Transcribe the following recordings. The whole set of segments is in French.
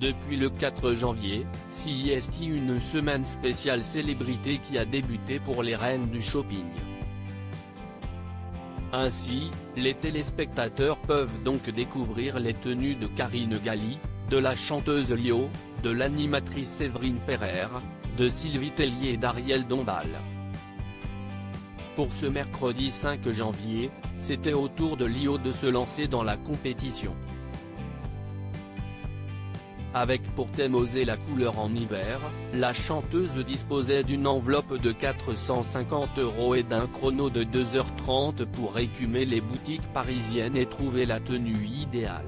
Depuis le 4 janvier, CIST une semaine spéciale célébrité qui a débuté pour les reines du shopping. Ainsi, les téléspectateurs peuvent donc découvrir les tenues de Karine Galli, de la chanteuse Lio, de l'animatrice Séverine Ferrer, de Sylvie Tellier et d'Ariel Dombal. Pour ce mercredi 5 janvier, c'était au tour de Lio de se lancer dans la compétition. Avec pour thème Oser la couleur en hiver, la chanteuse disposait d'une enveloppe de 450 € et d'un chrono de 2h30 pour écumer les boutiques parisiennes et trouver la tenue idéale.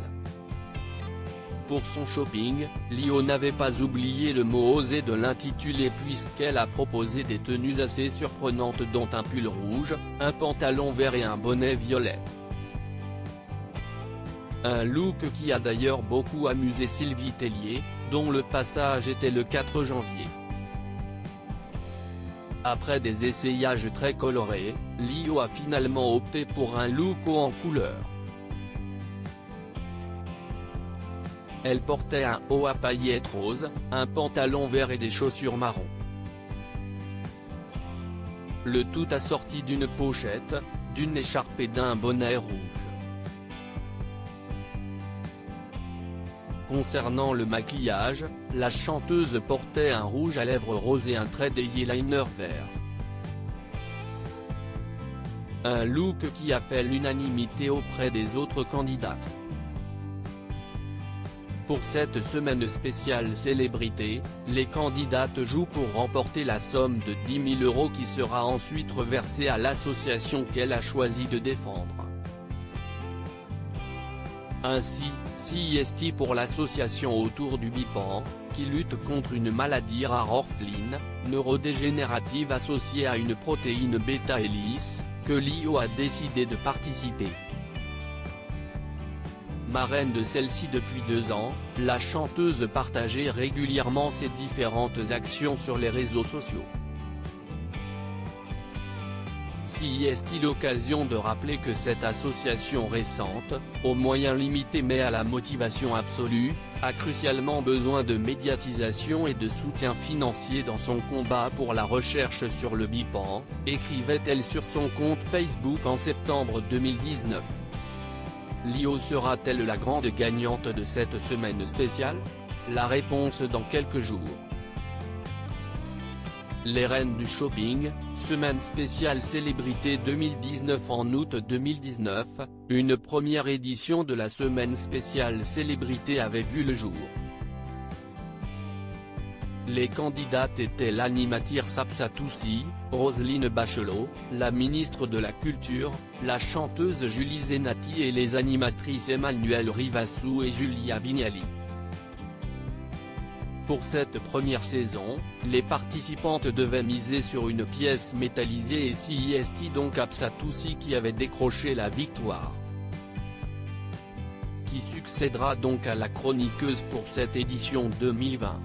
Pour son shopping, Lio n'avait pas oublié le mot oser de l'intitulé puisqu'elle a proposé des tenues assez surprenantes dont un pull rouge, un pantalon vert et un bonnet violet. Un look qui a d'ailleurs beaucoup amusé Sylvie Tellier, dont le passage était le 4 janvier. Après des essayages très colorés, Lio a finalement opté pour un look haut en couleur. Elle portait un haut à paillettes roses, un pantalon vert et des chaussures marron. Le tout assorti d'une pochette, d'une écharpe et d'un bonnet rouge. Concernant le maquillage, la chanteuse portait un rouge à lèvres rose et un trait d'eyeliner vert. Un look qui a fait l'unanimité auprès des autres candidates. Pour cette semaine spéciale célébrité, les candidates jouent pour remporter la somme de 10 000 € qui sera ensuite reversée à l'association qu'elle a choisi de défendre. Ainsi, CIST pour l'association autour du BIPAN, qui lutte contre une maladie rare orpheline, neurodégénérative associée à une protéine bêta-hélice, que Lio a décidé de participer. Marraine de celle-ci depuis 2 ans, la chanteuse partageait régulièrement ses différentes actions sur les réseaux sociaux. CIST l'occasion de rappeler que cette association récente, aux moyens limités mais à la motivation absolue, a crucialement besoin de médiatisation et de soutien financier dans son combat pour la recherche sur le BIPAN, écrivait-elle sur son compte Facebook en septembre 2019. Lio sera-t-elle la grande gagnante de cette semaine spéciale? La réponse dans quelques jours. Les reines du shopping, semaine spéciale célébrité 2019. En août 2019, une première édition de la semaine spéciale célébrité avait vu le jour. Les candidates étaient l'animatrice Absa Toussi, Roselyne Bachelot, la ministre de la Culture, la chanteuse Julie Zenati et les animatrices Emmanuelle Rivassou et Julia Vignali. Pour cette première saison, les participantes devaient miser sur une pièce métallisée et CIST donc Absa Toussi qui avait décroché la victoire. Qui succédera donc à la chroniqueuse pour cette édition 2020.